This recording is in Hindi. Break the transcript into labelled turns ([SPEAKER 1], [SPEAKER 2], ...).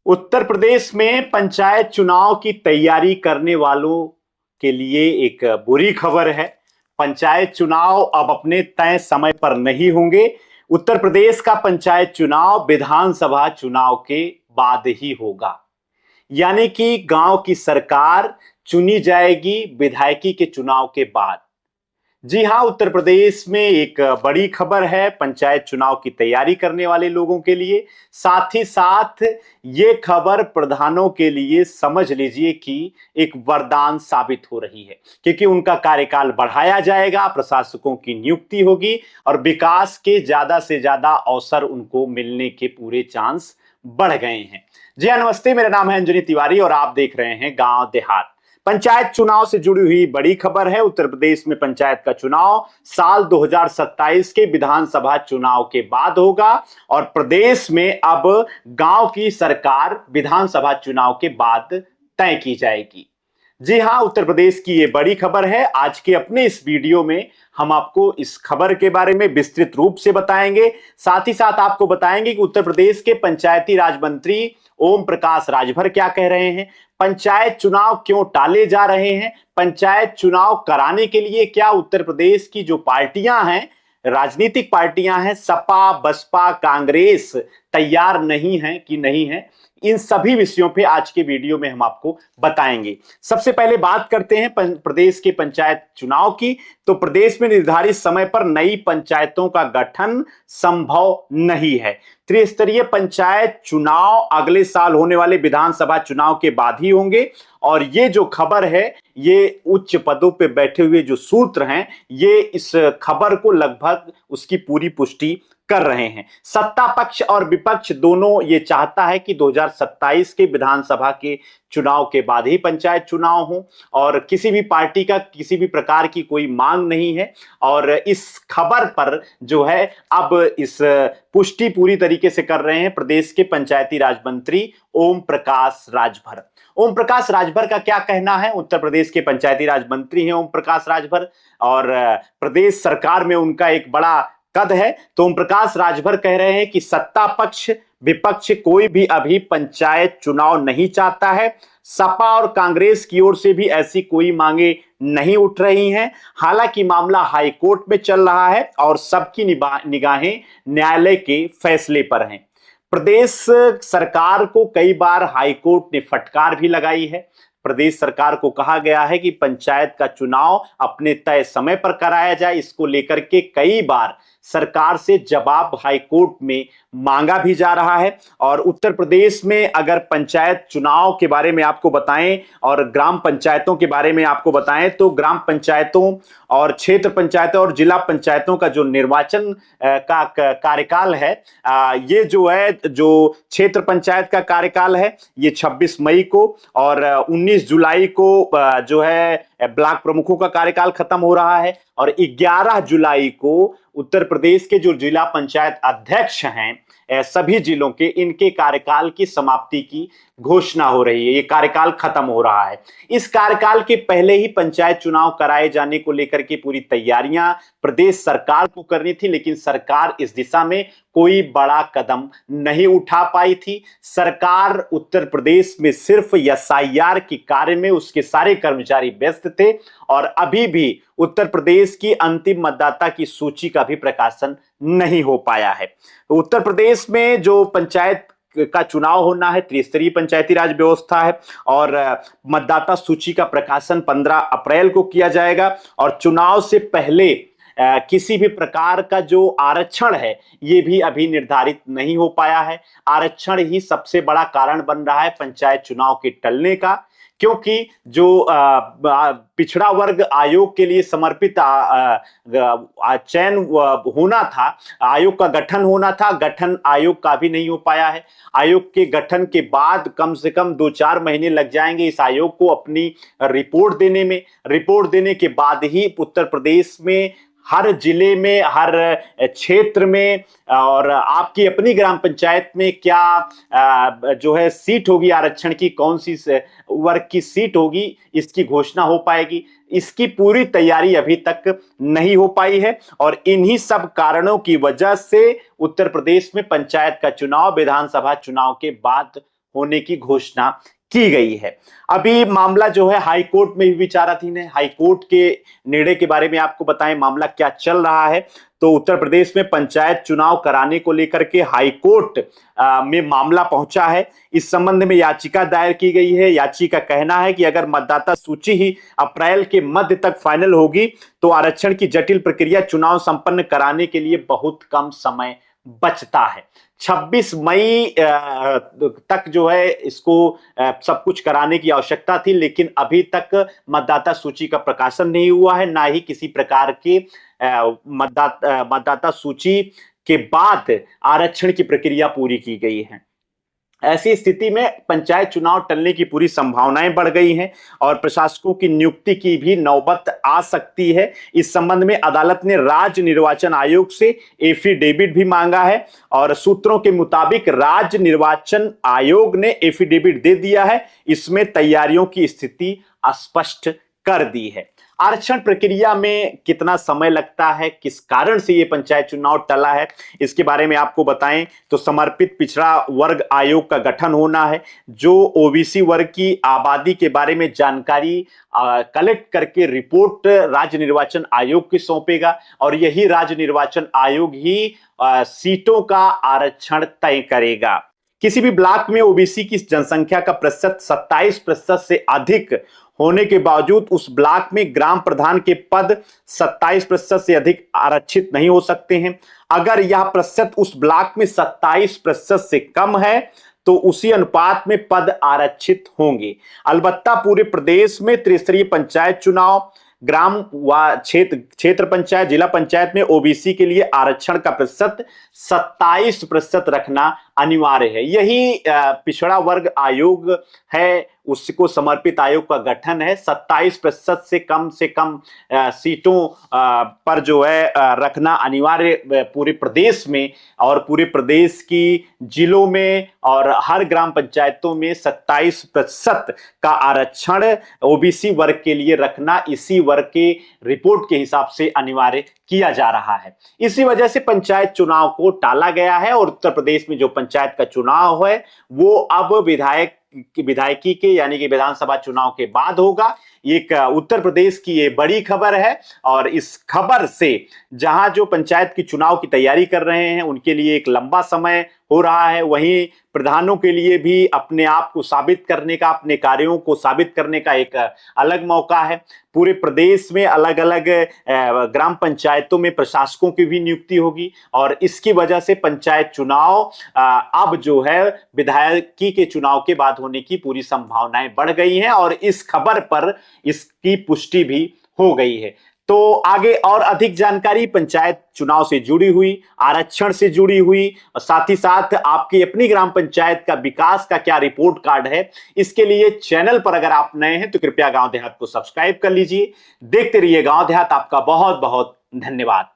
[SPEAKER 1] उत्तर प्रदेश में पंचायत चुनाव की तैयारी करने वालों के लिए एक बुरी खबर है। पंचायत चुनाव अब अपने तय समय पर नहीं होंगे। उत्तर प्रदेश का पंचायत चुनाव विधानसभा चुनाव के बाद ही होगा। यानी कि गांव की सरकार चुनी जाएगी विधायकी के चुनाव के बाद। जी हां, उत्तर प्रदेश में एक बड़ी खबर है पंचायत चुनाव की तैयारी करने वाले लोगों के लिए। साथ ही साथ ये खबर प्रधानों के लिए समझ लीजिए कि एक वरदान साबित हो रही है, क्योंकि उनका कार्यकाल बढ़ाया जाएगा, प्रशासकों की नियुक्ति होगी और विकास के ज्यादा से ज्यादा अवसर उनको मिलने के पूरे चांस बढ़ गए हैं। जी हां, नमस्ते, मेरा नाम है अंजनी तिवारी और आप देख रहे हैं गांव देहात। पंचायत चुनाव से जुड़ी हुई बड़ी खबर है। उत्तर प्रदेश में पंचायत का चुनाव साल 2027 के विधानसभा चुनाव के बाद होगा और प्रदेश में अब गांव की सरकार विधानसभा चुनाव के बाद तय की जाएगी। जी हां, उत्तर प्रदेश की ये बड़ी खबर है। आज के अपने इस वीडियो में हम आपको इस खबर के बारे में विस्तृत रूप से बताएंगे। साथ ही साथ आपको बताएंगे कि उत्तर प्रदेश के पंचायती राज मंत्री ओम प्रकाश राजभर क्या कह रहे हैं, पंचायत चुनाव क्यों टाले जा रहे हैं, पंचायत चुनाव कराने के लिए क्या उत्तर प्रदेश की जो पार्टियां हैं, राजनीतिक पार्टियां हैं, सपा, बसपा, कांग्रेस तैयार नहीं है कि नहीं है, इन सभी विषयों पे आज के वीडियो में हम आपको बताएंगे। सबसे पहले बात करते हैं प्रदेश के पंचायत चुनाव की। तो प्रदेश में निर्धारित समय पर नई पंचायतों का गठन संभव नहीं है। त्रिस्तरीय पंचायत चुनाव अगले साल होने वाले विधानसभा चुनाव के बाद ही होंगे और ये जो खबर है, ये उच्च पदों पे बैठे हुए जो सूत्र हैं, ये इस खबर को लगभग उसकी पूरी पुष्टि कर रहे हैं। सत्ता पक्ष और विपक्ष दोनों ये चाहता है कि 2027 के विधानसभा के चुनाव के बाद ही पंचायत चुनाव हो और किसी भी पार्टी का किसी भी प्रकार की कोई मांग नहीं है। और इस खबर पर जो है अब इस पुष्टि पूरी तरीके से कर रहे हैं प्रदेश के पंचायती राज मंत्री ओम प्रकाश राजभर। ओम प्रकाश राजभर का क्या कहना है? उत्तर प्रदेश के पंचायती राज मंत्री हैं ओम प्रकाश राजभर और प्रदेश सरकार में उनका एक बड़ा कद है। तो ओम प्रकाश राजभर कह रहे हैं कि सत्ता पक्ष विपक्ष कोई भी अभी पंचायत चुनाव नहीं चाहता है। सपा और कांग्रेस की ओर से भी ऐसी कोई मांगे नहीं उठ रही हैं। हालांकि मामला हाई कोर्ट में चल रहा है और सबकी निगाहें न्यायालय के फैसले पर हैं। प्रदेश सरकार को कई बार हाई कोर्ट ने फटकार भी लगाई है। प्रदेश सरकार को कहा गया है कि पंचायत का चुनाव अपने तय समय पर कराया जाए। इसको लेकर के कई बार सरकार से जवाब हाई कोर्ट में मांगा भी जा रहा है। और उत्तर प्रदेश में अगर पंचायत चुनाव के बारे में आपको बताएं और ग्राम पंचायतों के बारे में आपको बताएं तो ग्राम पंचायतों और क्षेत्र पंचायतों और जिला पंचायतों का जो निर्वाचन का कार्यकाल है, ये जो है, जो क्षेत्र पंचायत का कार्यकाल है, ये 26 मई को और 19 जुलाई को जो है ब्लॉक प्रमुखों का कार्यकाल खत्म हो रहा है और 11 जुलाई को उत्तर प्रदेश के जो जिला पंचायत अध्यक्ष हैं सभी जिलों के, इनके कार्यकाल की समाप्ति की घोषणा हो रही है। ये कार्यकाल खत्म हो रहा है। इस कार्यकाल के पहले ही पंचायत चुनाव कराए जाने को लेकर के पूरी तैयारियां प्रदेश सरकार को करनी थी, लेकिन सरकार इस दिशा में कोई बड़ा कदम नहीं उठा पाई थी। सरकार उत्तर प्रदेश में सिर्फ एसआईआर के कार्य में उसके सारे कर्मचारी व्यस्त थे और अभी भी उत्तर प्रदेश की अंतिम मतदाता की सूची का भी प्रकाशन नहीं हो पाया है। उत्तर प्रदेश में जो पंचायत का चुनाव होना है, त्रिस्तरीय पंचायती राज व्यवस्था है और मतदाता सूची का प्रकाशन 15 अप्रैल को किया जाएगा और चुनाव से पहले किसी भी प्रकार का जो आरक्षण है ये भी अभी निर्धारित नहीं हो पाया है। आरक्षण ही सबसे बड़ा कारण बन रहा है पंचायत चुनाव के टलने का, क्योंकि जो पिछड़ा वर्ग आयोग के लिए समर्पित चयन होना था, आयोग का गठन होना था, गठन आयोग का भी नहीं हो पाया है। आयोग के गठन के बाद कम से कम 2-4 महीने लग जाएंगे इस आयोग को अपनी रिपोर्ट देने में। रिपोर्ट देने के बाद ही उत्तर प्रदेश में हर जिले में, हर क्षेत्र में और आपकी अपनी ग्राम पंचायत में क्या जो है सीट होगी आरक्षण की, कौन सी वर्ग की सीट होगी, इसकी घोषणा हो पाएगी। इसकी पूरी तैयारी अभी तक नहीं हो पाई है और इन्हीं सब कारणों की वजह से उत्तर प्रदेश में पंचायत का चुनाव विधानसभा चुनाव के बाद होने की घोषणा की गई है। अभी मामला जो है हाई कोर्ट में भी विचाराधीन है। हाई कोर्ट के निर्णय के बारे में आपको बताएं मामला क्या चल रहा है। तो उत्तर प्रदेश में पंचायत चुनाव कराने को लेकर के हाई कोर्ट में मामला पहुंचा है। इस संबंध में याचिका दायर की गई है। याचिका का कहना है कि अगर मतदाता सूची ही अप्रैल के मध्य तक फाइनल होगी तो आरक्षण की जटिल प्रक्रिया चुनाव संपन्न कराने के लिए बहुत कम समय बचता है। 26 मई तक जो है इसको सब कुछ कराने की आवश्यकता थी, लेकिन अभी तक मतदाता सूची का प्रकाशन नहीं हुआ है, ना ही किसी प्रकार के मतदाता सूची के बाद आरक्षण की प्रक्रिया पूरी की गई है। ऐसी स्थिति में पंचायत चुनाव टलने की पूरी संभावनाएं बढ़ गई हैं और प्रशासकों की नियुक्ति की भी नौबत आ सकती है। इस संबंध में अदालत ने राज्य निर्वाचन आयोग से एफिडेविट भी मांगा है और सूत्रों के मुताबिक राज्य निर्वाचन आयोग ने एफिडेविट दे दिया है। इसमें तैयारियों की स्थिति स्पष्ट कर दी है। आरक्षण प्रक्रिया में कितना समय लगता है, किस कारण से ये पंचायत चुनाव टला है, इसके बारे में आपको बताएं तो समर्पित पिछड़ा वर्ग आयोग का गठन होना है, जो ओबीसी वर्ग की आबादी के बारे में जानकारी कलेक्ट करके रिपोर्ट राज्य निर्वाचन आयोग को सौंपेगा और यही राज्य निर्वाचन आयोग ही सीटों का आरक्षण तय करेगा। किसी भी ब्लॉक में ओबीसी की जनसंख्या का प्रतिशत 27% से अधिक होने के बावजूद उस ब्लॉक में ग्राम प्रधान के पद 27% से अधिक आरक्षित नहीं हो सकते हैं। अगर यह प्रतिशत उस ब्लॉक में 27% से कम है तो उसी अनुपात में पद आरक्षित होंगे। अलबत्ता पूरे प्रदेश में त्रिस्तरीय पंचायत चुनाव, ग्राम व क्षेत्र पंचायत, जिला पंचायत में ओबीसी के लिए आरक्षण का प्रतिशत 27% रखना अनिवार्य है। यही पिछड़ा वर्ग आयोग है, उसको समर्पित आयोग का गठन है। 27% से कम सीटों पर जो है रखना अनिवार्य पूरे प्रदेश में और पूरे प्रदेश की जिलों में और हर ग्राम पंचायतों में 27% का आरक्षण ओबीसी वर्ग के लिए रखना इसी वर्ग के रिपोर्ट के हिसाब से अनिवार्य किया जा रहा है। इसी वजह से पंचायत चुनाव को टाला गया है और उत्तर प्रदेश में जो पंचायत का चुनाव है वो अब विधायकी के यानी कि विधानसभा चुनाव के बाद होगा। एक उत्तर प्रदेश की ये बड़ी खबर है और इस खबर से जहां जो पंचायत की चुनाव की तैयारी कर रहे हैं उनके लिए एक लंबा समय हो रहा है, वहीं प्रधानों के लिए भी अपने आप को साबित करने का, अपने कार्यों को साबित करने का एक अलग मौका है। पूरे प्रदेश में अलग अलग ग्राम पंचायतों में प्रशासकों की भी नियुक्ति होगी और इसकी वजह से पंचायत चुनाव अब जो है विधायकी के चुनाव के बाद होने की पूरी संभावनाएं बढ़ गई हैं और इस खबर पर इसकी पुष्टि भी हो गई है। तो आगे और अधिक जानकारी पंचायत चुनाव से जुड़ी हुई, आरक्षण से जुड़ी हुई और साथ ही साथ आपकी अपनी ग्राम पंचायत का विकास का क्या रिपोर्ट कार्ड है, इसके लिए चैनल पर अगर आप नए हैं तो कृपया गांव देहात को सब्सक्राइब कर लीजिए। देखते रहिए गांव देहात। आपका बहुत बहुत धन्यवाद।